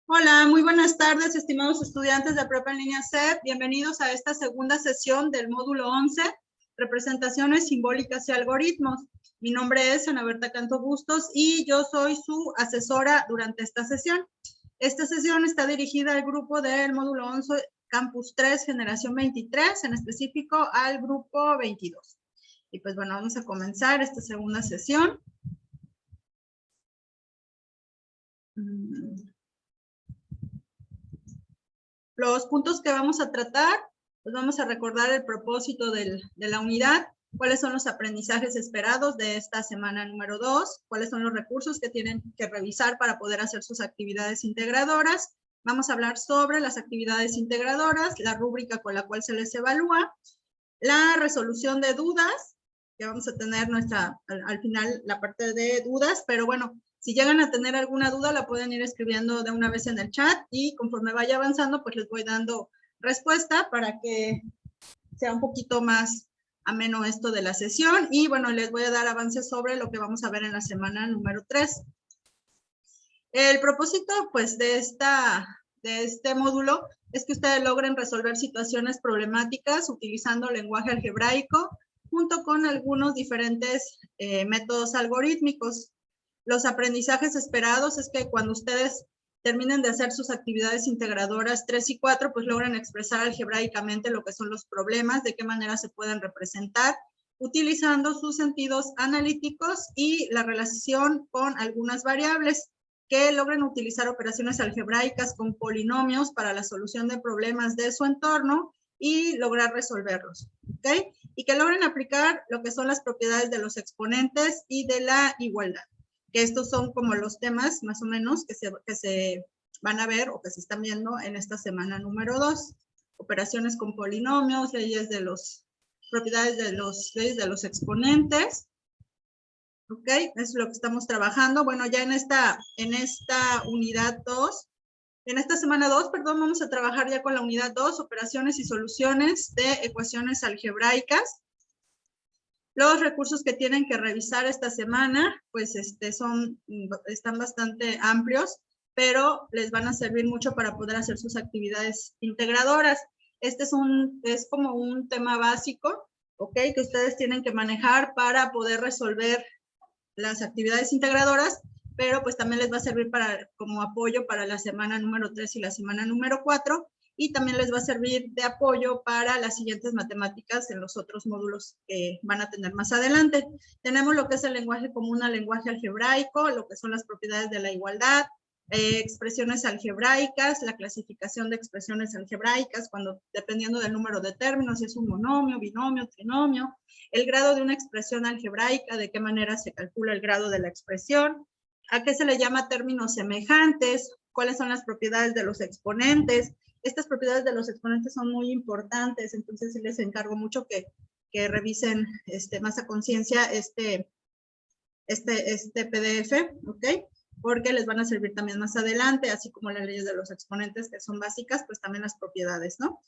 Hola, muy buenas tardes, estimados estudiantes de Prepa en Línea CEP. Bienvenidos a esta segunda sesión del módulo 11, Representaciones Simbólicas y Algoritmos. Mi nombre es Ana Berta Canto Bustos y yo soy su asesora durante esta sesión. Esta sesión está dirigida al grupo del módulo 11, Campus 3, Generación 23, en específico al grupo 22. Y pues bueno, vamos a comenzar esta segunda sesión. Los puntos que vamos a tratar, pues vamos a recordar el propósito de la unidad, cuáles son los aprendizajes esperados de esta semana número 2, cuáles son los recursos que tienen que revisar para poder hacer sus actividades integradoras. Vamos a hablar sobre las actividades integradoras, la rúbrica con la cual se les evalúa, la resolución de dudas, que vamos a tener al final la parte de dudas, pero bueno, si llegan a tener alguna duda, la pueden ir escribiendo de una vez en el chat y conforme vaya avanzando, pues les voy dando respuesta para que sea un poquito más ameno esto de la sesión. Y bueno, les voy a dar avances sobre lo que vamos a ver en la semana número 3. El propósito, pues, de este módulo es que ustedes logren resolver situaciones problemáticas utilizando lenguaje algebraico junto con algunos diferentes métodos algorítmicos. Los aprendizajes esperados es que cuando ustedes terminen de hacer sus actividades integradoras 3 y 4, pues logran expresar algebraicamente lo que son los problemas, de qué manera se pueden representar, utilizando sus sentidos analíticos y la relación con algunas variables, que logren utilizar operaciones algebraicas con polinomios para la solución de problemas de su entorno y lograr resolverlos, ¿ok? Y que logren aplicar lo que son las propiedades de los exponentes y de la igualdad. Que estos son como los temas más o menos que se van a ver o que se están viendo en esta semana número 2. Operaciones con polinomios, propiedades de los exponentes. Ok, es lo que estamos trabajando. Bueno, ya en esta unidad 2, en esta semana 2, perdón, vamos a trabajar ya con la unidad 2, operaciones y soluciones de ecuaciones algebraicas. Los recursos que tienen que revisar esta semana, pues están bastante amplios, pero les van a servir mucho para poder hacer sus actividades integradoras. Este es como un tema básico, ¿ok? Que ustedes tienen que manejar para poder resolver las actividades integradoras, pero pues también les va a servir como apoyo para la semana número 3 y la semana número 4, y también les va a servir de apoyo para las siguientes matemáticas en los otros módulos que van a tener más adelante. Tenemos lo que es el lenguaje común al lenguaje algebraico, lo que son las propiedades de la igualdad, expresiones algebraicas, la clasificación de expresiones algebraicas, dependiendo del número de términos, si es un monomio, binomio, trinomio, el grado de una expresión algebraica, de qué manera se calcula el grado de la expresión, a qué se le llama términos semejantes, cuáles son las propiedades de los exponentes. Estas propiedades de los exponentes son muy importantes, entonces sí les encargo mucho que revisen más a conciencia este PDF, ¿ok? Porque les van a servir también más adelante, así como las leyes de los exponentes que son básicas, pues también las propiedades, ¿no?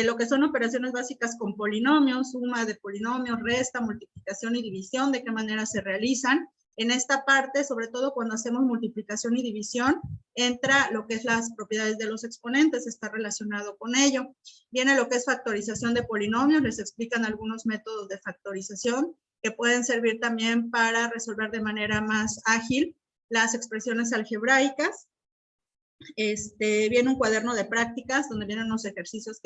Lo que son operaciones básicas con polinomios, suma de polinomios, resta, multiplicación y división, de qué manera se realizan. En esta parte, sobre todo cuando hacemos multiplicación y división, entra lo que es las propiedades de los exponentes, está relacionado con ello. Viene lo que es factorización de polinomios, les explican algunos métodos de factorización que pueden servir también para resolver de manera más ágil las expresiones algebraicas. Viene un cuaderno de prácticas donde vienen unos ejercicios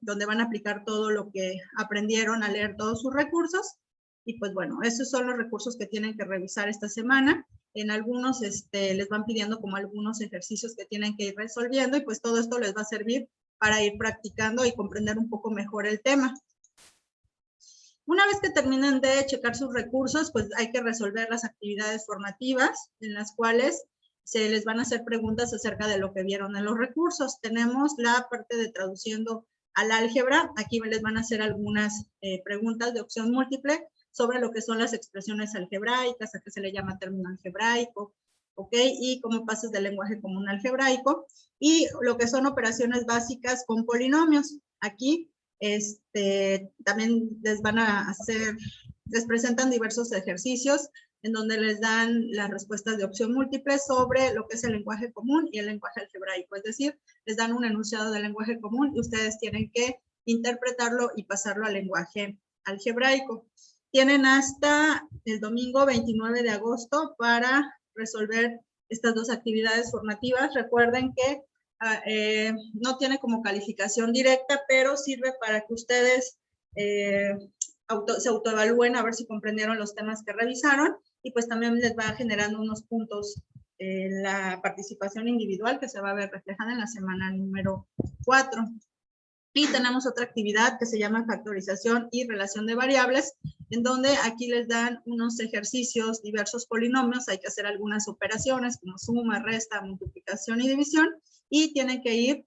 donde van a aplicar todo lo que aprendieron a leer todos sus recursos. Y pues bueno, esos son los recursos que tienen que revisar esta semana. En algunos les van pidiendo como algunos ejercicios que tienen que ir resolviendo, y pues todo esto les va a servir para ir practicando y comprender un poco mejor el tema. Una vez que terminen de checar sus recursos, pues hay que resolver las actividades formativas en las cuales se les van a hacer preguntas acerca de lo que vieron en los recursos. Tenemos la parte de traduciendo al álgebra. Aquí les van a hacer algunas preguntas de opción múltiple sobre lo que son las expresiones algebraicas, a qué se le llama término algebraico, ¿ok? Y cómo pasas del lenguaje común algebraico. Y lo que son operaciones básicas con polinomios. Aquí también les presentan diversos ejercicios en donde les dan las respuestas de opción múltiple sobre lo que es el lenguaje común y el lenguaje algebraico. Es decir, les dan un enunciado del lenguaje común y ustedes tienen que interpretarlo y pasarlo al lenguaje algebraico. Tienen hasta el domingo 29 de agosto para resolver estas dos actividades formativas. Recuerden que no tiene como calificación directa, pero sirve para que ustedes se autoevalúen a ver si comprendieron los temas que revisaron, y pues también les va generando unos puntos la participación individual que se va a ver reflejada en la semana número 4. Y tenemos otra actividad que se llama factorización y relación de variables, en donde aquí les dan unos ejercicios, diversos polinomios, hay que hacer algunas operaciones como suma, resta, multiplicación y división, y tienen que ir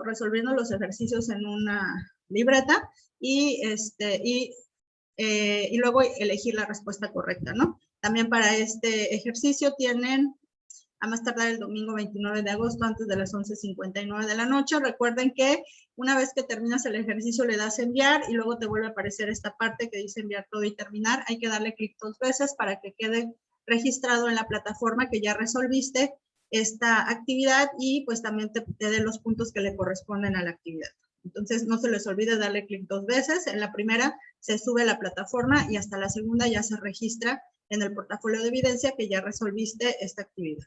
resolviendo los ejercicios en una libreta y luego elegir la respuesta correcta, ¿no? También para este ejercicio tienen a más tardar el domingo 29 de agosto antes de las 11:59 de la noche. Recuerden que una vez que terminas el ejercicio le das enviar y luego te vuelve a aparecer esta parte que dice enviar todo y terminar. Hay que darle clic 2 veces para que quede registrado en la plataforma que ya resolviste esta actividad y pues también te dé los puntos que le corresponden a la actividad. Entonces no se les olvide darle clic 2 veces. En la primera se sube a la plataforma y hasta la segunda ya se registra en el portafolio de evidencia que ya resolviste esta actividad.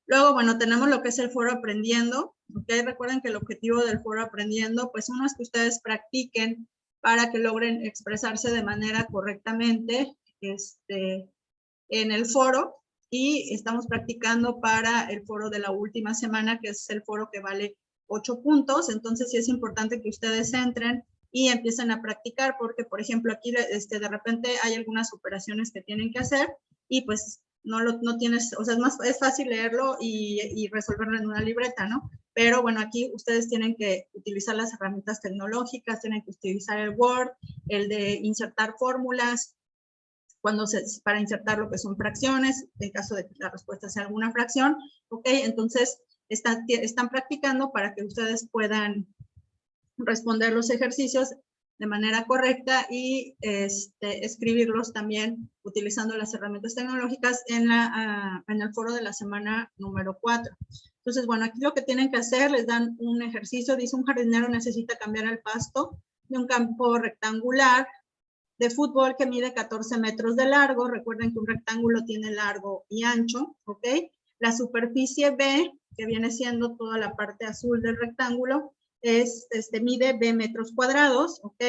Luego, bueno, tenemos lo que es el foro aprendiendo, ¿ok? Recuerden que el objetivo del foro aprendiendo, pues uno es que ustedes practiquen para que logren expresarse de manera correctamente en el foro, y estamos practicando para el foro de la última semana, que es el foro que vale 8 puntos, entonces sí es importante que ustedes entren y empiecen a practicar, porque por ejemplo aquí de repente hay algunas operaciones que tienen que hacer y pues no tienes, o sea, es fácil leerlo y resolverlo en una libreta, ¿no? Pero bueno, aquí ustedes tienen que utilizar las herramientas tecnológicas, tienen que utilizar el Word, el de insertar fórmulas, para insertar lo que son fracciones, en caso de que la respuesta sea alguna fracción, ¿ok? Entonces, están practicando para que ustedes puedan responder los ejercicios de manera correcta y escribirlos también utilizando las herramientas tecnológicas en el foro de la semana número 4. Entonces, bueno, aquí lo que tienen que hacer, les dan un ejercicio, dice un jardinero necesita cambiar el pasto de un campo rectangular de fútbol que mide 14 metros de largo. Recuerden que un rectángulo tiene largo y ancho, ¿ok? La superficie B, que viene siendo toda la parte azul del rectángulo, mide B metros cuadrados, ¿ok?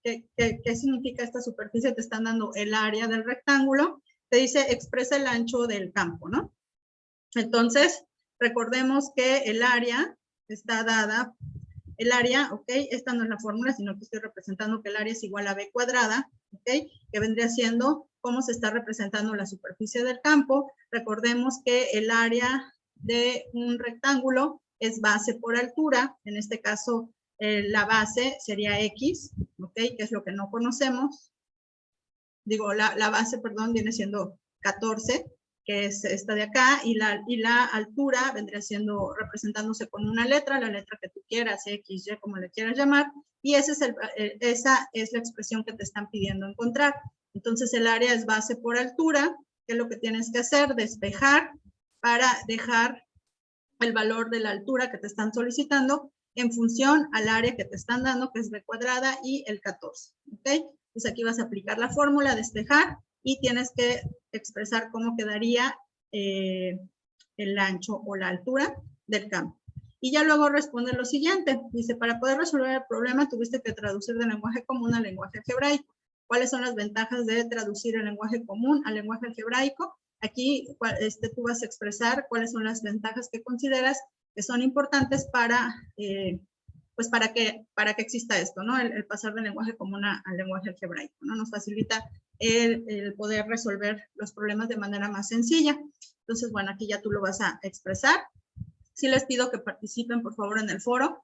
¿Qué significa esta superficie? Te están dando el área del rectángulo, te dice expresa el ancho del campo, ¿no? Entonces, recordemos que el área está dada, el área, ¿ok? Esta no es la fórmula, sino que estoy representando que el área es igual a B cuadrada, ¿ok? Que vendría siendo cómo se está representando la superficie del campo. Recordemos que el área de un rectángulo es base por altura, en este caso la base sería X, ¿ok? Que es lo que no conocemos. Digo, la base, perdón, viene siendo 14, que es esta de acá, y la altura vendría siendo representándose con una letra, la letra que tú quieras, X, Y, como le quieras llamar, y esa es la expresión que te están pidiendo encontrar. Entonces el área es base por altura, que es lo que tienes que hacer, despejar para dejar el valor de la altura que te están solicitando en función al área que te están dando, que es B cuadrada y el 14, ¿ok? Entonces aquí vas a aplicar la fórmula, despejar, y tienes que expresar cómo quedaría el ancho o la altura del campo. Y ya luego responde lo siguiente. Dice, para poder resolver el problema tuviste que traducir del lenguaje común al lenguaje algebraico. ¿Cuáles son las ventajas de traducir el lenguaje común al lenguaje algebraico? Aquí tú vas a expresar cuáles son las ventajas que consideras que son importantes para, pues para que exista esto, ¿no? El pasar del lenguaje común al lenguaje algebraico, ¿no? Nos facilita el poder resolver los problemas de manera más sencilla. Entonces, bueno, aquí ya tú lo vas a expresar. Sí les pido que participen, por favor, en el foro.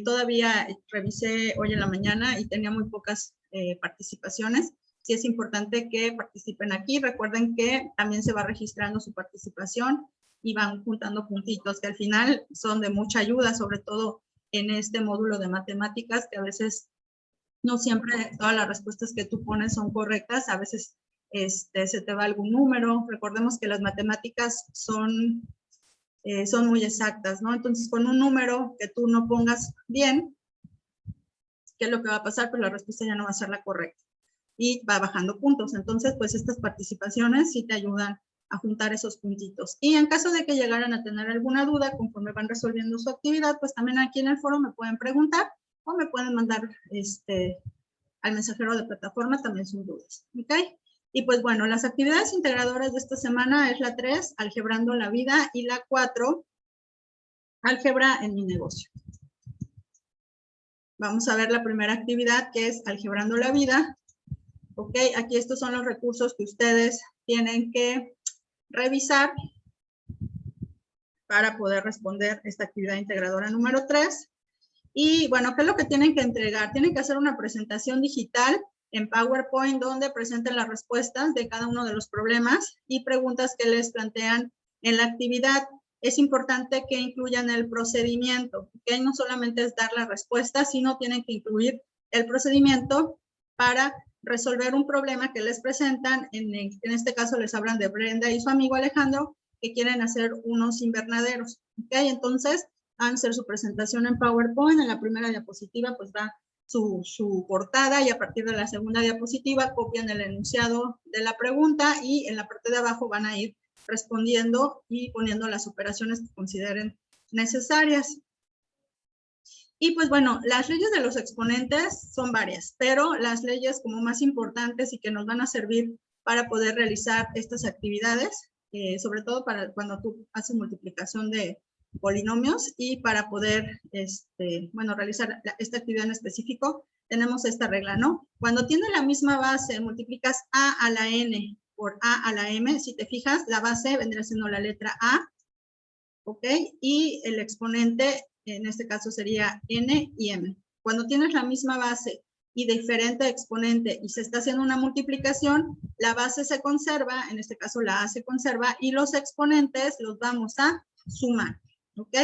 Todavía revisé hoy en la mañana y tenía muy pocas participaciones. Sí es importante que participen aquí. Recuerden que también se va registrando su participación y van juntando puntitos que al final son de mucha ayuda, sobre todo en este módulo de matemáticas, que a veces No siempre todas las respuestas que tú pones son correctas, a veces se te va algún número. Recordemos que las matemáticas son muy exactas, ¿no? Entonces, con un número que tú no pongas bien, ¿qué es lo que va a pasar? Pues la respuesta ya no va a ser la correcta y va bajando puntos. Entonces, pues estas participaciones sí te ayudan a juntar esos puntitos. Y en caso de que llegaran a tener alguna duda conforme van resolviendo su actividad, pues también aquí en el foro me pueden preguntar o me pueden mandar al mensajero de plataforma también sus dudas, ¿ok? Y pues bueno, las actividades integradoras de esta semana es la 3, algebrando la vida, y la 4, álgebra en mi negocio. Vamos a ver la primera actividad, que es algebrando la vida. Ok, aquí estos son los recursos que ustedes tienen que revisar para poder responder esta actividad integradora número 3. Y bueno, ¿qué es lo que tienen que entregar? Tienen que hacer una presentación digital en PowerPoint donde presenten las respuestas de cada uno de los problemas y preguntas que les plantean en la actividad. Es importante que incluyan el procedimiento, que no solamente es dar la respuesta, sino tienen que incluir el procedimiento para resolver un problema que les presentan. En este caso les hablan de Brenda y su amigo Alejandro, que quieren hacer unos invernaderos. ¿Okay? Entonces, van a hacer su presentación en PowerPoint. En la primera diapositiva pues va su portada, y a partir de la segunda diapositiva copian el enunciado de la pregunta y en la parte de abajo van a ir respondiendo y poniendo las operaciones que consideren necesarias. Y pues bueno, las leyes de los exponentes son varias, pero las leyes como más importantes y que nos van a servir para poder realizar estas actividades, sobre todo para cuando tú haces multiplicación de polinomios y para poder, realizar esta actividad en específico, tenemos esta regla, ¿no? Cuando tiene la misma base, multiplicas a a la n por a a la m, si te fijas, la base vendría siendo la letra a, ¿ok? Y el exponente, en este caso sería n y m. Cuando tienes la misma base y diferente exponente y se está haciendo una multiplicación, la base se conserva, en este caso la a se conserva, y los exponentes los vamos a sumar, ¿ok?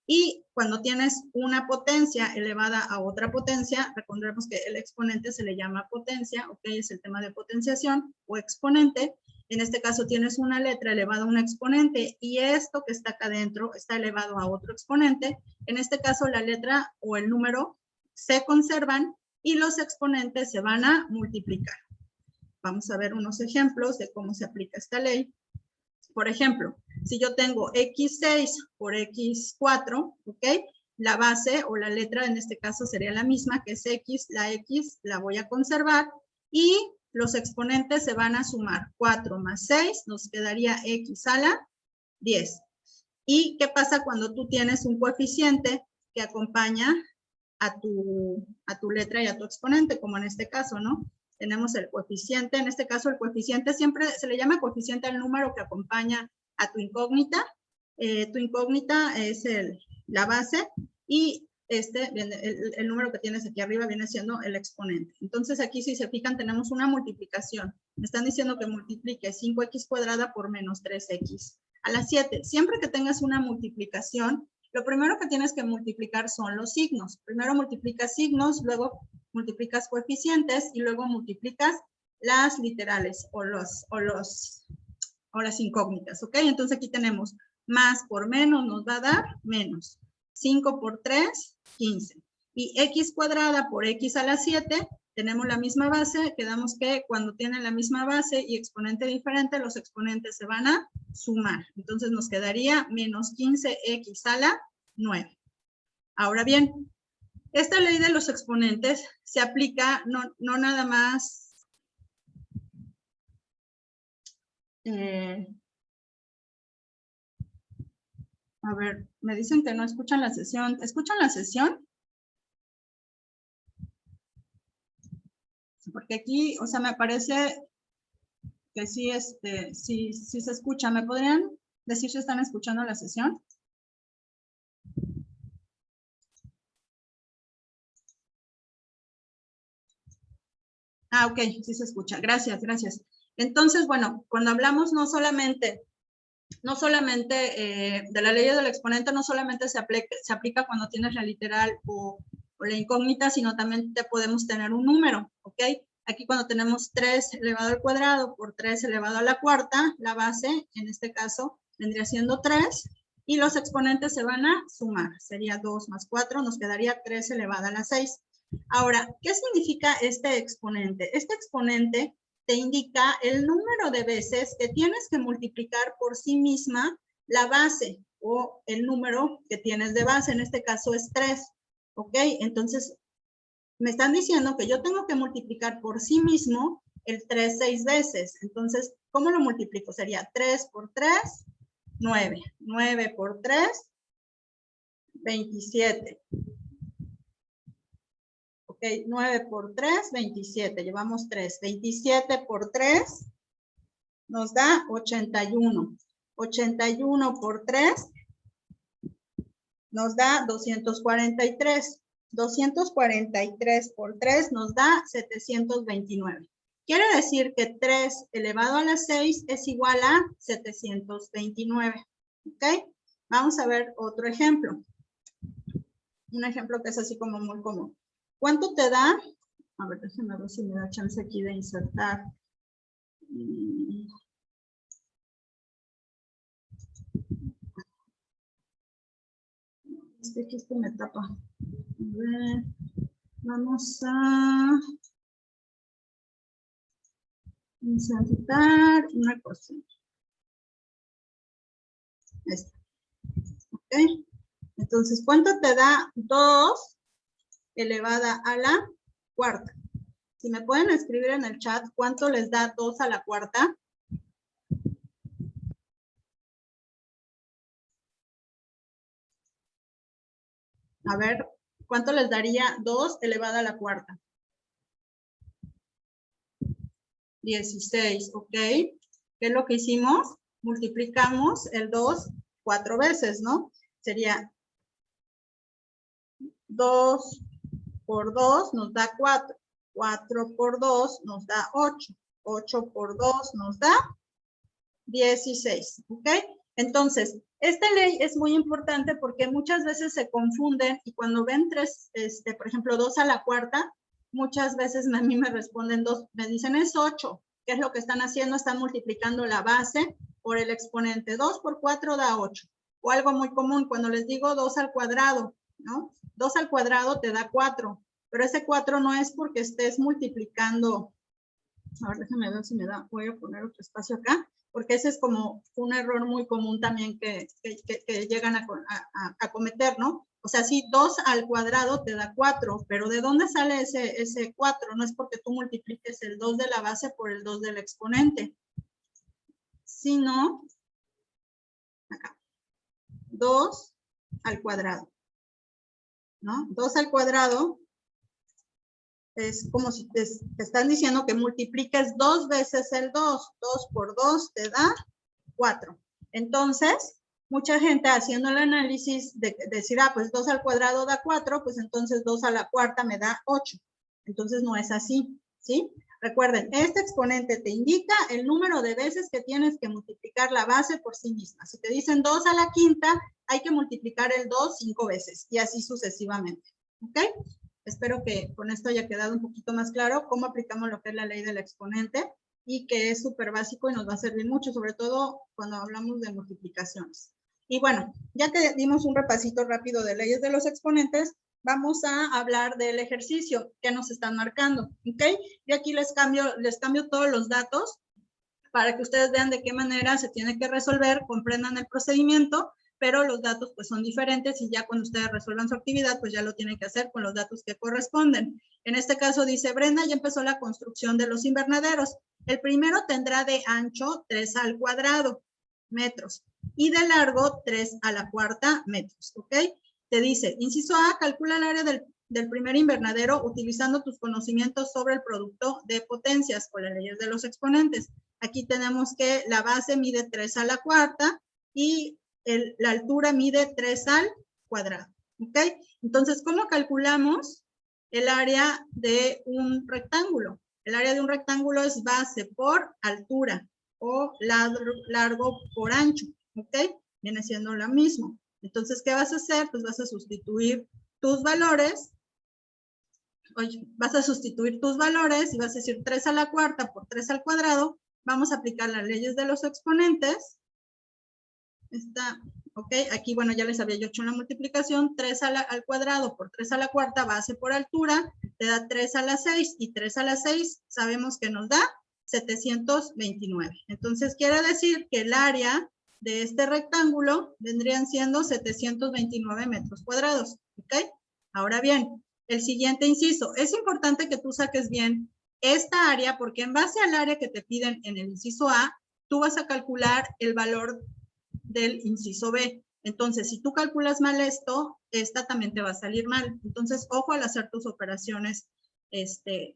Y cuando tienes una potencia elevada a otra potencia, recordemos que el exponente se le llama potencia, ¿ok? Es el tema de potenciación o exponente. En este caso tienes una letra elevada a un exponente y esto que está acá adentro está elevado a otro exponente. En este caso la letra o el número se conservan y los exponentes se van a multiplicar. Vamos a ver unos ejemplos de cómo se aplica esta ley. Por ejemplo, si yo tengo x6 por x4, ¿ok? La base o la letra en este caso sería la misma, que es x. La x la voy a conservar y los exponentes se van a sumar. 4 más 6 nos quedaría x a la 10. ¿Y qué pasa cuando tú tienes un coeficiente que acompaña a tu letra y a tu exponente, como en este caso, ¿no? Tenemos el coeficiente, en este caso el coeficiente siempre se le llama coeficiente al número que acompaña a tu incógnita. Tu incógnita es la base y el número que tienes aquí arriba viene siendo el exponente. Entonces aquí si se fijan tenemos una multiplicación. Me están diciendo que multiplique 5x cuadrada por menos 3x a la 7. Siempre que tengas una multiplicación, lo primero que tienes que multiplicar son los signos. Primero multiplicas signos, luego multiplicas coeficientes y luego multiplicas las literales o las incógnitas, ¿ok? Entonces aquí tenemos más por menos nos va a dar menos. 5 por 3, 15. Y x cuadrada por x a la 7, tenemos la misma base, quedamos que cuando tienen la misma base y exponente diferente, los exponentes se van a sumar. Entonces nos quedaría menos 15x a la 9. Ahora bien, esta ley de los exponentes se aplica no nada más a ver, me dicen que no escuchan la sesión. ¿Escuchan la sesión? Porque aquí, o sea, me parece que sí, sí se escucha. ¿Me podrían decir si están escuchando la sesión? Ah, ok, sí se escucha. Gracias, gracias. Entonces, bueno, cuando hablamos no solamente de la ley del exponente, no solamente se aplica cuando tienes la literal o la incógnita, sino también te podemos tener un número, ¿ok? Aquí cuando tenemos 3 elevado al cuadrado por 3 elevado a la cuarta, la base, en este caso, vendría siendo 3, y los exponentes se van a sumar. Sería 2 más 4, nos quedaría 3 elevado a la 6. Ahora, ¿qué significa este exponente? Este exponente te indica el número de veces que tienes que multiplicar por sí misma la base o el número que tienes de base. En este caso es 3, ¿ok? Entonces, me están diciendo que yo tengo que multiplicar por sí mismo el 3 6 veces. Entonces, ¿cómo lo multiplico? Sería 3 por 3, 9. 9 por 3, 27. Ok, 9 por 3, 27. Llevamos 3. 27 por 3 nos da 81. 81 por 3 nos da 243. 243 por 3 nos da 729. Quiere decir que 3 elevado a la 6 es igual a 729. ¿Ok? Vamos a ver otro ejemplo. Un ejemplo que es así como muy común. ¿Cuánto te da? A ver, déjenme ver si me da chance aquí de insertar. Es que aquí esto me tapa. A ver, vamos a insertar una cosa. Esta. ¿Ok? Entonces, ¿cuánto te da 2 elevada a la cuarta? Si me pueden escribir en el chat, ¿cuánto les da 2 a la cuarta? A ver, ¿cuánto les daría 2 elevada a la cuarta? 16, ¿ok? ¿Qué es lo que hicimos? Multiplicamos el 2 4 veces, ¿no? Sería 2 por 2 nos da 4. 4 por 2 nos da 8. 8 por 2 nos da 16, ¿ok? Entonces, esta ley es muy importante porque muchas veces se confunden y cuando ven 3, por ejemplo, 2 a la cuarta, muchas veces a mí me responden 2, me dicen es 8. ¿Qué es lo que están haciendo? Están multiplicando la base por el exponente. 2 por 4 da 8. O algo muy común, cuando les digo 2 al cuadrado, ¿no? 2 al cuadrado te da 4, pero ese 4 no es porque estés multiplicando. A ver, déjenme ver si me da, voy a poner otro espacio acá, porque ese es como un error muy común también que llegan a cometer, ¿no? O sea, sí, 2 al cuadrado te da 4, pero ¿de dónde sale ese 4? No es porque tú multipliques el 2 de la base por el 2 del exponente, sino, acá, 2 al cuadrado, ¿no? 2 al cuadrado es como si te están diciendo que multipliques 2 veces el 2. 2 por 2 te da 4. Entonces, mucha gente haciendo el análisis de decir, pues 2 al cuadrado da 4, pues entonces 2 a la cuarta me da 8. Entonces no es así, ¿sí? Recuerden, este exponente te indica el número de veces que tienes que multiplicar la base por sí misma. Si te dicen 2 a la quinta, hay que multiplicar el 2 5 veces y así sucesivamente, ¿ok? Espero que con esto haya quedado un poquito más claro cómo aplicamos lo que es la ley del exponente y que es súper básico y nos va a servir mucho, sobre todo cuando hablamos de multiplicaciones. Y bueno, ya que dimos un repasito rápido de leyes de los exponentes, vamos a hablar del ejercicio que nos están marcando, ¿ok? Y aquí les cambio todos los datos para que ustedes vean de qué manera se tiene que resolver, comprendan el procedimiento, pero los datos pues son diferentes y ya cuando ustedes resuelvan su actividad pues ya lo tienen que hacer con los datos que corresponden. En este caso dice Brenda, ya empezó la construcción de los invernaderos. El primero tendrá de ancho 3 al cuadrado metros y de largo 3 a la cuarta metros, ¿ok? Te dice, inciso A, calcula el área del primer invernadero utilizando tus conocimientos sobre el producto de potencias o las leyes de los exponentes. Aquí tenemos que la base mide 3 a la cuarta y la altura mide 3 al cuadrado, ¿ok? Entonces, ¿cómo calculamos el área de un rectángulo? El área de un rectángulo es base por altura o largo por ancho, ¿ok? Viene siendo lo mismo. Entonces, ¿qué vas a hacer? Pues vas a sustituir tus valores Oye, vas a sustituir tus valores y vas a decir 3 a la cuarta por 3 al cuadrado. Vamos a aplicar las leyes de los exponentes. Ok, aquí, bueno, ya les había yo hecho una multiplicación. 3 al cuadrado por 3 a la cuarta, base por altura, te da 3 a la 6. Y 3 a la 6 sabemos que nos da 729. Entonces, quiere decir que el área de este rectángulo vendrían siendo 729 metros cuadrados. ¿Ok? Ahora bien, el siguiente inciso. Es importante que tú saques bien esta área porque en base al área que te piden en el inciso A, tú vas a calcular el valor del inciso B. Entonces, si tú calculas mal esto, esta también te va a salir mal. Entonces, ojo al hacer tus operaciones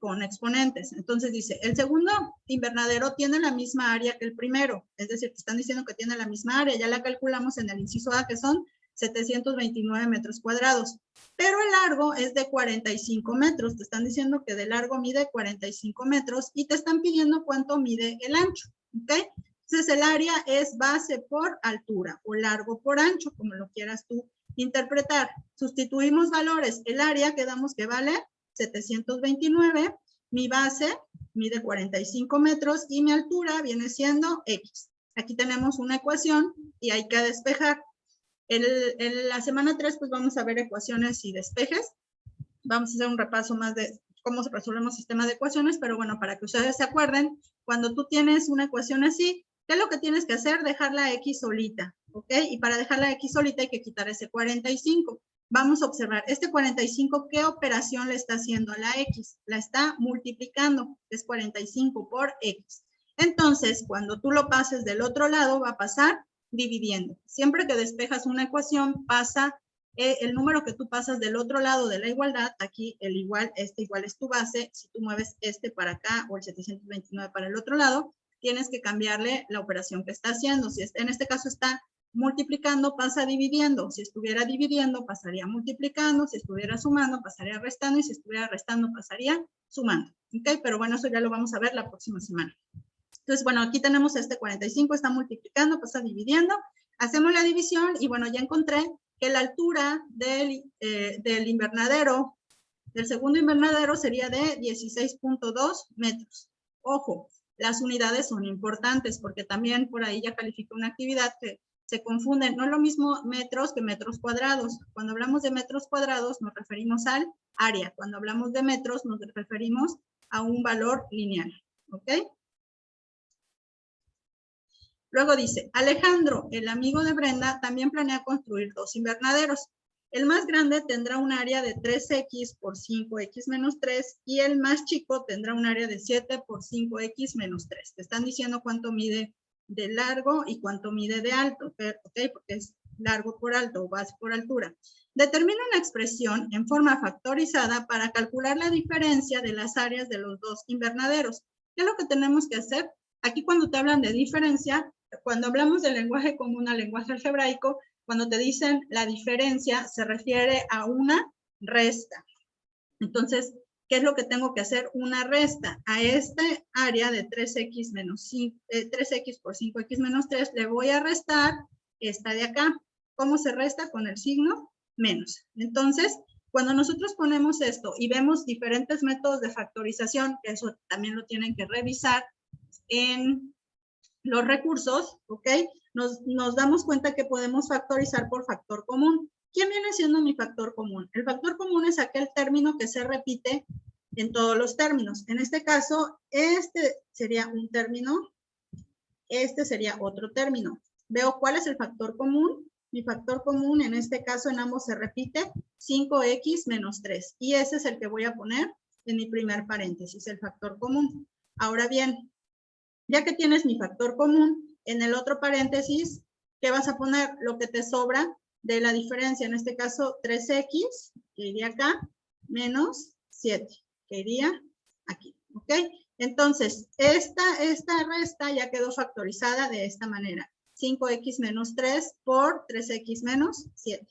con exponentes. Entonces dice, el segundo invernadero tiene la misma área que el primero, es decir, te están diciendo que tiene la misma área, ya la calculamos en el inciso A, que son 729 metros cuadrados, pero el largo es de 45 metros, te están diciendo que de largo mide 45 metros y te están pidiendo cuánto mide el ancho, ¿ok? Entonces el área es base por altura o largo por ancho, como lo quieras tú interpretar. Sustituimos valores, el área quedamos que vale 729, mi base mide 45 metros y mi altura viene siendo X. Aquí tenemos una ecuación y hay que despejar. En la semana 3 pues vamos a ver ecuaciones y despejes. Vamos a hacer un repaso más de cómo se resolvemos sistemas de ecuaciones, pero bueno, para que ustedes se acuerden, cuando tú tienes una ecuación así, ¿qué es lo que tienes que hacer? Dejar la X solita, ¿ok? Y para dejar la X solita hay que quitar ese 45. Vamos a observar, este 45, ¿qué operación le está haciendo a la X? La está multiplicando, es 45 por X. Entonces, cuando tú lo pases del otro lado, va a pasar dividiendo. Siempre que despejas una ecuación, pasa el número que tú pasas del otro lado de la igualdad, aquí el igual, igual es tu base, si tú mueves para acá o el 729 para el otro lado, tienes que cambiarle la operación que está haciendo. Si en este caso está multiplicando, pasa dividiendo. Si estuviera dividiendo, pasaría multiplicando. Si estuviera sumando, pasaría restando. Y si estuviera restando, pasaría sumando. ¿Ok? Pero bueno, eso ya lo vamos a ver la próxima semana. Entonces, bueno, aquí tenemos 45, está multiplicando, pasa dividiendo. Hacemos la división y bueno, ya encontré que la altura del invernadero, del segundo invernadero, sería de 16.2 metros. Ojo, las unidades son importantes porque también por ahí ya califico una actividad que se confunden. No es lo mismo metros que metros cuadrados. Cuando hablamos de metros cuadrados nos referimos al área. Cuando hablamos de metros nos referimos a un valor lineal. ¿Ok? Luego dice, Alejandro, el amigo de Brenda, también planea construir 2 invernaderos. El más grande tendrá un área de 3x por 5x menos 3 y el más chico tendrá un área de 7 por 5x menos 3. Te están diciendo cuánto mide de largo y cuánto mide de alto, ¿ok? Porque es largo por alto o base por altura. Determina una expresión en forma factorizada para calcular la diferencia de las áreas de los 2 invernaderos. ¿Qué es lo que tenemos que hacer? Aquí cuando te hablan de diferencia, cuando hablamos del lenguaje común al lenguaje algebraico, cuando te dicen la diferencia, se refiere a una resta. Entonces, ¿qué es lo que tengo que hacer? Una resta. A este área de 3x menos 5, 3x por 5x menos 3, le voy a restar esta de acá. ¿Cómo se resta? Con el signo menos. Entonces, cuando nosotros ponemos esto y vemos diferentes métodos de factorización, que eso también lo tienen que revisar en los recursos, ¿ok? Nos damos cuenta que podemos factorizar por factor común. ¿Quién viene siendo mi factor común? El factor común es aquel término que se repite en todos los términos. En este caso, este sería un término, este sería otro término. Veo cuál es el factor común. Mi factor común, en este caso, en ambos se repite 5x menos 3. Y ese es el que voy a poner en mi primer paréntesis, el factor común. Ahora bien, ya que tienes mi factor común, en el otro paréntesis, ¿qué vas a poner? Lo que te sobra de la diferencia, en este caso 3x, que iría acá, menos 7, que iría aquí, ¿ok? Entonces, esta resta ya quedó factorizada de esta manera. 5x menos 3 por 3x menos 7.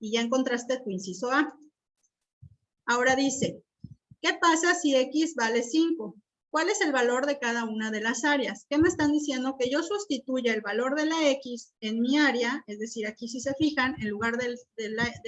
Y ya encontraste tu inciso A. Ahora dice, ¿qué pasa si x vale 5? ¿cuál es el valor de cada una de las áreas? ¿Qué me están diciendo? Que yo sustituya el valor de la X en mi área, es decir, aquí si se fijan, en lugar de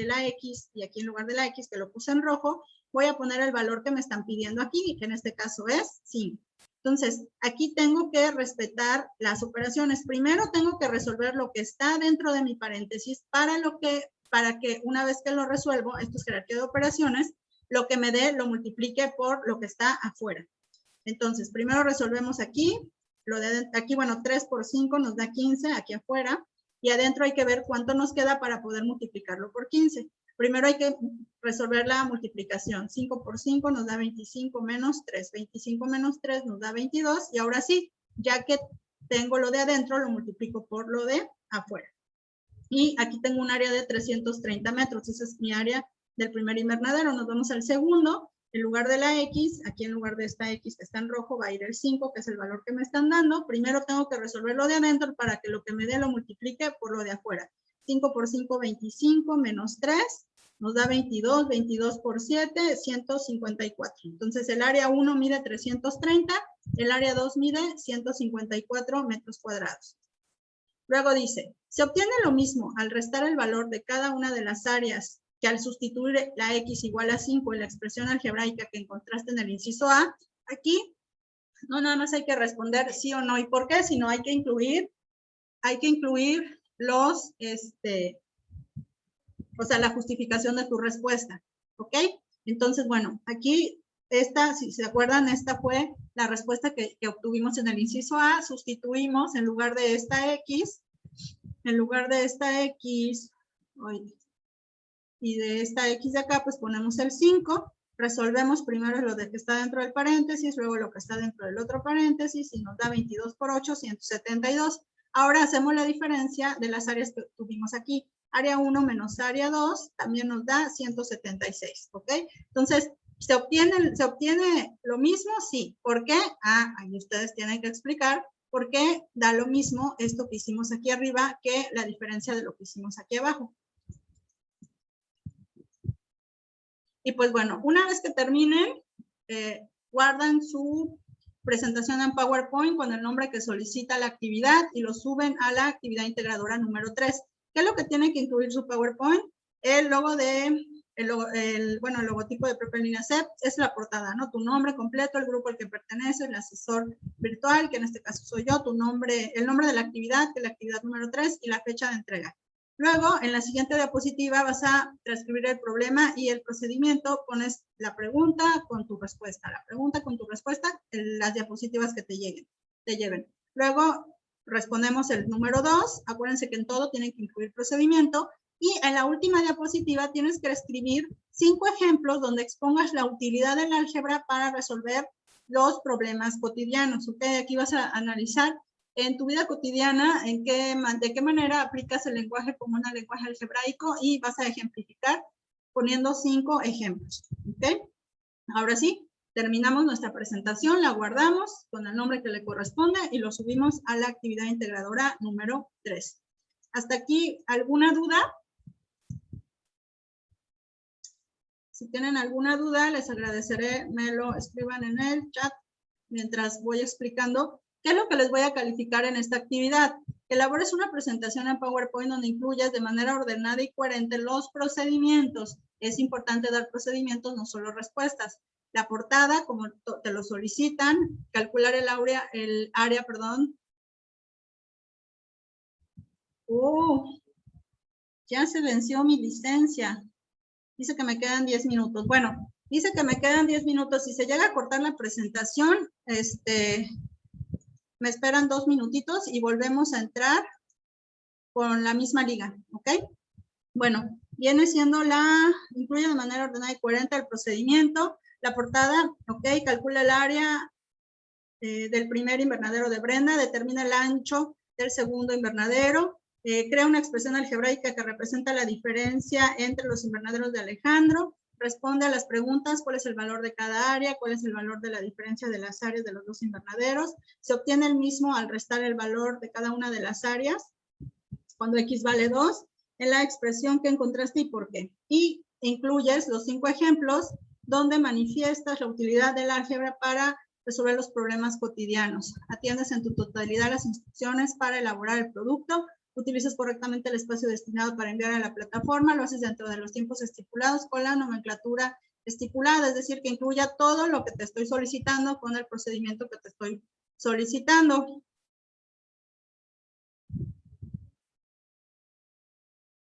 la X y aquí en lugar de la X, que lo puse en rojo, voy a poner el valor que me están pidiendo aquí, que en este caso es 5. Entonces, aquí tengo que respetar las operaciones. Primero tengo que resolver lo que está dentro de mi paréntesis para que una vez que lo resuelvo, esto es jerarquía de operaciones, lo que me dé lo multiplique por lo que está afuera. Entonces, primero resolvemos aquí, aquí, bueno, 3 por 5 nos da 15 aquí afuera, y adentro hay que ver cuánto nos queda para poder multiplicarlo por 15. Primero hay que resolver la multiplicación. 5 por 5 nos da 25 menos 3. 25 menos 3 nos da 22, y ahora sí, ya que tengo lo de adentro, lo multiplico por lo de afuera. Y aquí tengo un área de 330 metros, esa es mi área del primer invernadero. Nos vamos al segundo. En lugar de la X, aquí en lugar de esta X que está en rojo, va a ir el 5, que es el valor que me están dando. Primero tengo que resolver lo de adentro para que lo que me dé lo multiplique por lo de afuera. 5 por 5, 25, menos 3, nos da 22, 22 por 7, 154. Entonces el área 1 mide 330, el área 2 mide 154 metros cuadrados. Luego dice, se obtiene lo mismo al restar el valor de cada una de las áreas que al sustituir la X igual a 5 en la expresión algebraica que encontraste en el inciso A. Aquí no nada más hay que responder sí o no. ¿Y por qué? Sino hay que incluir los, la justificación de tu respuesta, ¿ok? Entonces, bueno, aquí si se acuerdan, esta fue la respuesta que obtuvimos en el inciso A. Sustituimos en lugar de esta X, y de esta X de acá, pues ponemos el 5, resolvemos primero lo de que está dentro del paréntesis, luego lo que está dentro del otro paréntesis, y nos da 22 por 8, 172. Ahora hacemos la diferencia de las áreas que tuvimos aquí. Área 1 menos área 2 también nos da 176, ¿ok? Entonces, ¿se obtiene lo mismo? Sí. ¿Por qué? Ahí ustedes tienen que explicar por qué da lo mismo esto que hicimos aquí arriba que la diferencia de lo que hicimos aquí abajo. Y pues bueno, una vez que terminen, guardan su presentación en PowerPoint con el nombre que solicita la actividad y lo suben a la actividad integradora número 3. ¿Qué es lo que tiene que incluir su PowerPoint? El logo el logotipo de Propel Línea CEP es la portada, ¿no? Tu nombre completo, el grupo al que pertenece, el asesor virtual, que en este caso soy yo, el nombre de la actividad, que es la actividad número 3, y la fecha de entrega. Luego, en la siguiente diapositiva vas a transcribir el problema y el procedimiento. Pones la pregunta con tu respuesta. La pregunta con tu respuesta en las diapositivas que te lleven. Luego, respondemos el número 2. Acuérdense que en todo tienen que incluir procedimiento. Y en la última diapositiva tienes que escribir 5 ejemplos donde expongas la utilidad del álgebra para resolver los problemas cotidianos. ¿Ok? Aquí vas a analizar en tu vida cotidiana, de qué manera aplicas el lenguaje común al lenguaje algebraico, y vas a ejemplificar poniendo 5 ejemplos. ¿Ok? Ahora sí, terminamos nuestra presentación, la guardamos con el nombre que le corresponde y lo subimos a la actividad integradora número 3. ¿Hasta aquí alguna duda? Si tienen alguna duda, les agradeceré me lo escriban en el chat mientras voy explicando qué es lo que les voy a calificar en esta actividad. Elabores una presentación en PowerPoint donde incluyas de manera ordenada y coherente los procedimientos. Es importante dar procedimientos, no solo respuestas. La portada, como te lo solicitan, calcular el área. Ya se venció mi licencia. Dice que me quedan 10 minutos. Bueno, dice que me quedan 10 minutos. Si se llega a cortar la presentación, me esperan 2 minutitos y volvemos a entrar con la misma liga, ¿ok? Bueno, viene siendo incluye de manera ordenada y coherente el procedimiento. La portada, ¿ok? Calcula el área del primer invernadero de Brenda, determina el ancho del segundo invernadero, crea una expresión algebraica que representa la diferencia entre los invernaderos de Alejandro, responde a las preguntas: ¿cuál es el valor de cada área? ¿Cuál es el valor de la diferencia de las áreas de los dos invernaderos? Se obtiene el mismo al restar el valor de cada una de las áreas, cuando X vale 2, en la expresión que encontraste y por qué. Y incluyes los 5 ejemplos donde manifiestas la utilidad del álgebra para resolver los problemas cotidianos, atiendes en tu totalidad las instrucciones para elaborar el producto, utilizas correctamente el espacio destinado para enviar a la plataforma, lo haces dentro de los tiempos estipulados con la nomenclatura estipulada, es decir, que incluya todo lo que te estoy solicitando con el procedimiento que te estoy solicitando.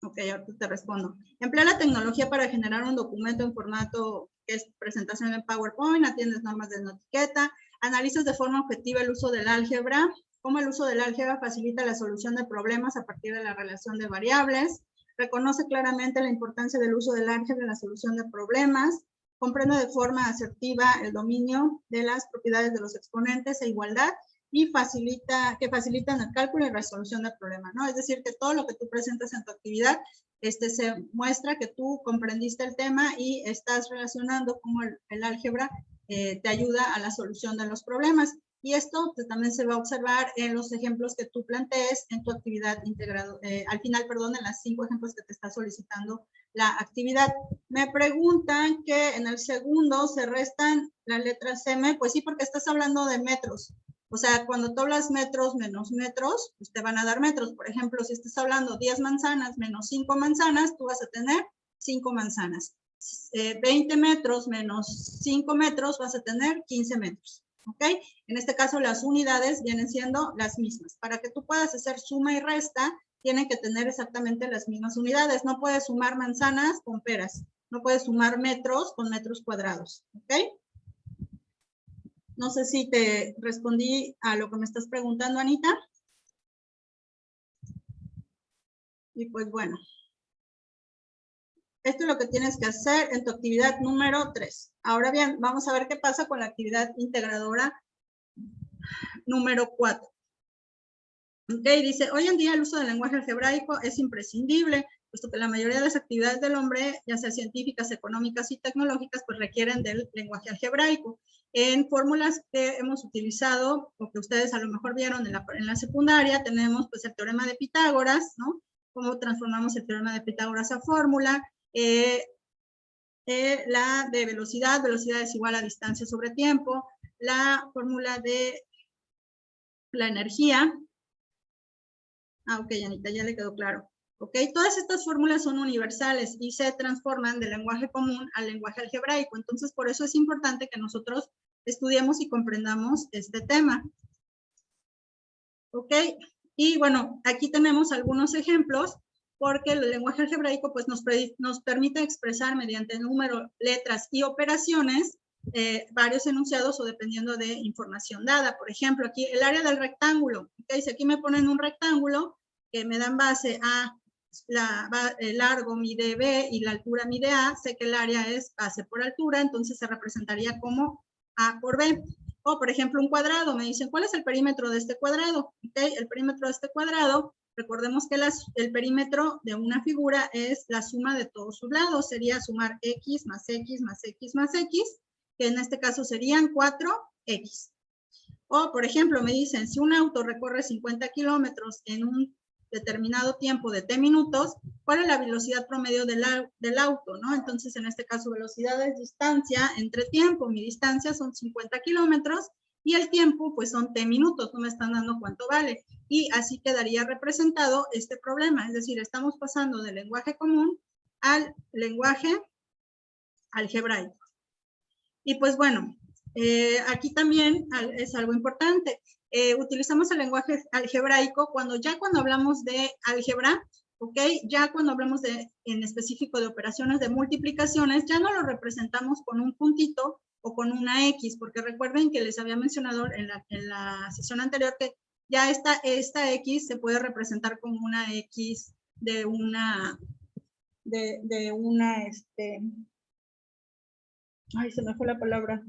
Ok, ahorita te respondo. Emplea la tecnología para generar un documento en formato que es presentación en PowerPoint, atiendes normas de no etiqueta, analizas de forma objetiva el uso del álgebra, cómo el uso del álgebra facilita la solución de problemas a partir de la relación de variables, reconoce claramente la importancia del uso del álgebra en la solución de problemas, comprende de forma asertiva el dominio de las propiedades de los exponentes e igualdad, y que facilitan el cálculo y resolución del problema, ¿no? Es decir, que todo lo que tú presentas en tu actividad se muestra que tú comprendiste el tema y estás relacionando cómo el álgebra te ayuda a la solución de los problemas. Y esto pues, también se va a observar en los ejemplos que tú plantees en tu actividad integrada, al final, perdón, en las 5 ejemplos que te está solicitando la actividad. Me preguntan que en el segundo se restan las letras M, pues sí, porque estás hablando de metros. O sea, cuando tú hablas metros menos metros, pues te van a dar metros. Por ejemplo, si estás hablando 10 manzanas menos 5 manzanas, tú vas a tener 5 manzanas. 20 metros menos 5 metros, vas a tener 15 metros. ¿Ok? En este caso, las unidades vienen siendo las mismas. Para que tú puedas hacer suma y resta, tienen que tener exactamente las mismas unidades. No puedes sumar manzanas con peras. No puedes sumar metros con metros cuadrados. ¿Ok? No sé si te respondí a lo que me estás preguntando, Anita. Y pues bueno, esto es lo que tienes que hacer en tu actividad número 3. Ahora bien, vamos a ver qué pasa con la actividad integradora número 4. Ok, dice, hoy en día el uso del lenguaje algebraico es imprescindible, puesto que la mayoría de las actividades del hombre, ya sea científicas, económicas y tecnológicas, pues requieren del lenguaje algebraico. En fórmulas que hemos utilizado, o que ustedes a lo mejor vieron en la secundaria, tenemos pues el teorema de Pitágoras, ¿no? Cómo transformamos el teorema de Pitágoras a fórmula. La de velocidad es igual a distancia sobre tiempo. La fórmula de la energía. Ok, Anita, ya le quedó claro. Ok, todas estas fórmulas son universales y se transforman del lenguaje común al lenguaje algebraico. Entonces, por eso es importante que nosotros estudiemos y comprendamos este tema. Ok, y bueno, aquí tenemos algunos ejemplos porque el lenguaje algebraico pues, nos permite expresar mediante número, letras y operaciones varios enunciados o dependiendo de información dada. Por ejemplo, aquí el área del rectángulo. Okay, si aquí me ponen un rectángulo que me dan base a el largo mide B y la altura mide A, sé que el área es base por altura, entonces se representaría como A por B. O, por ejemplo, un cuadrado. Me dicen, ¿cuál es el perímetro de este cuadrado? Okay, el perímetro de este cuadrado, recordemos que el perímetro de una figura es la suma de todos sus lados. Sería sumar X más X más X más X, que en este caso serían 4X. O, por ejemplo, me dicen, si un auto recorre 50 kilómetros en un determinado tiempo de T minutos, ¿cuál es la velocidad promedio del auto? ¿No? Entonces, en este caso, velocidad es distancia entre tiempo. Mi distancia son 50 kilómetros y el tiempo, pues, son T minutos. No me están dando cuánto vale. Y así quedaría representado este problema. Es decir, estamos pasando del lenguaje común al lenguaje algebraico. Y pues bueno, aquí también es algo importante. Utilizamos el lenguaje algebraico cuando hablamos de álgebra, ¿ok? Ya cuando hablamos en específico de operaciones de multiplicaciones, ya no lo representamos con un puntito o con una X, porque recuerden que les había mencionado en la sesión anterior que ya esta X se puede representar como una X de una, ay, se me fue la palabra,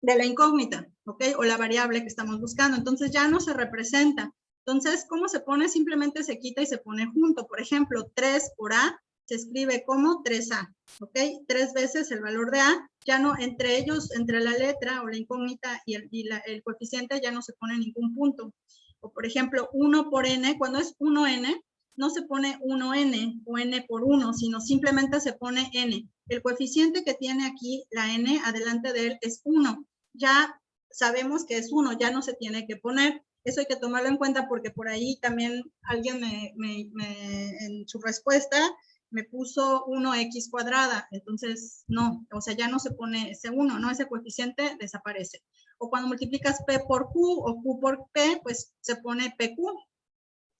de la incógnita, ¿ok? O la variable que estamos buscando. Entonces ya no se representa. Entonces, ¿cómo se pone? Simplemente se quita y se pone junto. Por ejemplo, 3 por A se escribe como 3A, ¿ok? 3 veces el valor de A. Ya no, entre ellos, entre la letra o la incógnita y el coeficiente ya no se pone ningún punto. O por ejemplo, 1 por N, cuando es 1N, no se pone 1n o n por 1, sino simplemente se pone n. El coeficiente que tiene aquí la n adelante de él es 1. Ya sabemos que es 1, ya no se tiene que poner. Eso hay que tomarlo en cuenta porque por ahí también alguien en su respuesta me puso 1x cuadrada. Entonces, no, o sea, ya no se pone ese 1, ¿no? Ese coeficiente desaparece. O cuando multiplicas p por q o q por p, pues se pone pq.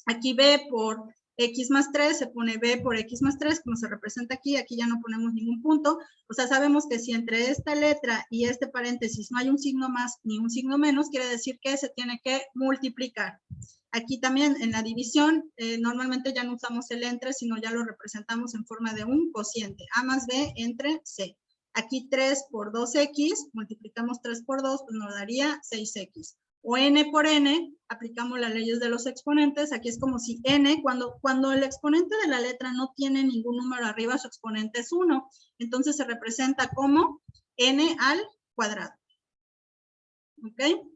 Aquí b por x más 3, se pone b por x más 3, como se representa aquí, aquí ya no ponemos ningún punto. O sea, sabemos que si entre esta letra y este paréntesis no hay un signo más ni un signo menos, quiere decir que se tiene que multiplicar. Aquí también en la división, normalmente ya no usamos el entre, sino ya lo representamos en forma de un cociente. A más b entre c. Aquí 3 por 2x, multiplicamos 3 por 2, pues nos daría 6x. O n por n, aplicamos las leyes de los exponentes. Aquí es como si n, cuando el exponente de la letra no tiene ningún número arriba, su exponente es 1. Entonces se representa como n al cuadrado. ¿Ok?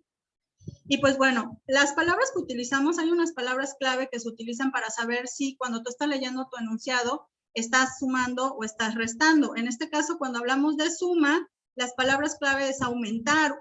Y pues bueno, las palabras que utilizamos, hay unas palabras clave que se utilizan para saber si cuando tú estás leyendo tu enunciado, estás sumando o estás restando. En este caso, cuando hablamos de suma, las palabras clave es aumentar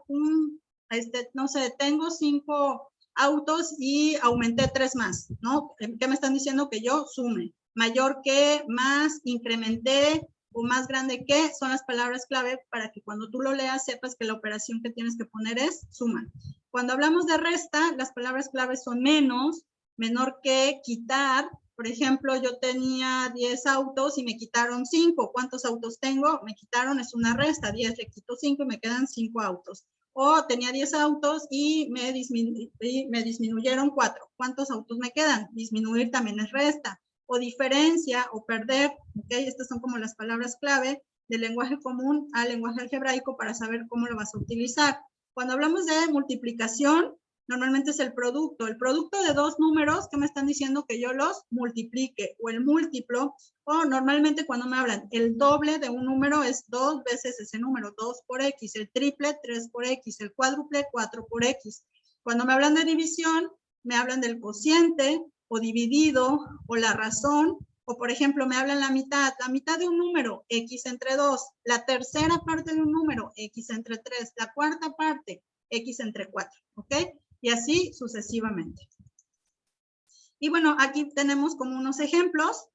no sé, tengo 5 autos y aumenté 3 más, ¿no? ¿Qué me están diciendo? Que yo sume. Mayor que, más, incrementé o más grande que, son las palabras clave para que cuando tú lo leas sepas que la operación que tienes que poner es suma. Cuando hablamos de resta, las palabras clave son menos, menor que, quitar. Por ejemplo, yo tenía 10 autos y me quitaron 5. ¿Cuántos autos tengo? Me quitaron, es una resta. 10 le quito 5 y me quedan 5 autos. O tenía 10 autos y me disminuyeron 4. ¿Cuántos autos me quedan? Disminuir también es resta. O diferencia o perder. ¿Okay? Estas son como las palabras clave del lenguaje común al lenguaje algebraico para saber cómo lo vas a utilizar. Cuando hablamos de multiplicación, normalmente es el producto. El producto de dos números que me están diciendo que yo los multiplique, o el múltiplo, o normalmente cuando me hablan, el doble de un número es 2 veces ese número, 2 por x, el triple, 3 por x, el cuádruple, 4 por x. Cuando me hablan de división, me hablan del cociente, o dividido, o la razón, o por ejemplo, me hablan la mitad de un número, x entre 2, la tercera parte de un número, x entre 3, la cuarta parte, x entre 4, ¿ok? Y así sucesivamente. Y bueno, aquí tenemos como unos ejemplos.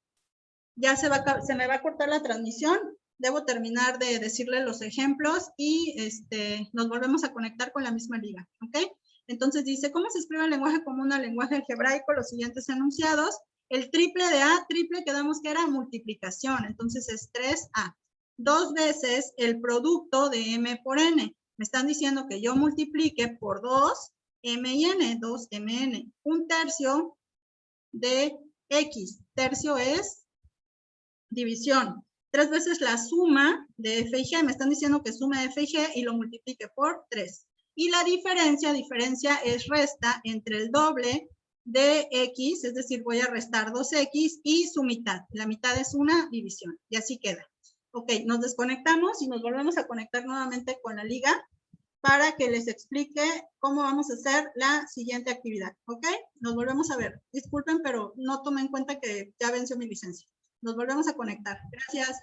Ya se me va a cortar la transmisión. Debo terminar de decirle los ejemplos y nos volvemos a conectar con la misma liga, ¿ok? Entonces dice, ¿cómo se escribe el lenguaje común al lenguaje algebraico? Los siguientes enunciados. El triple de A, triple quedamos que era multiplicación, entonces es 3A. 2 veces el producto de M por N. Me están diciendo que yo multiplique por 2, M y N, 2MN. Un tercio de X. Tercio es división. 3 veces la suma de F y G. Me están diciendo que sume F y G y lo multiplique por 3. Y la diferencia es resta entre el doble de X, es decir, voy a restar 2X y su mitad. La mitad es una división y así queda. Ok, nos desconectamos y nos volvemos a conectar nuevamente con la liga para que les explique cómo vamos a hacer la siguiente actividad. ¿Ok? Nos volvemos a ver. Disculpen, pero no tomen en cuenta que ya venció mi licencia. Nos volvemos a conectar. Gracias.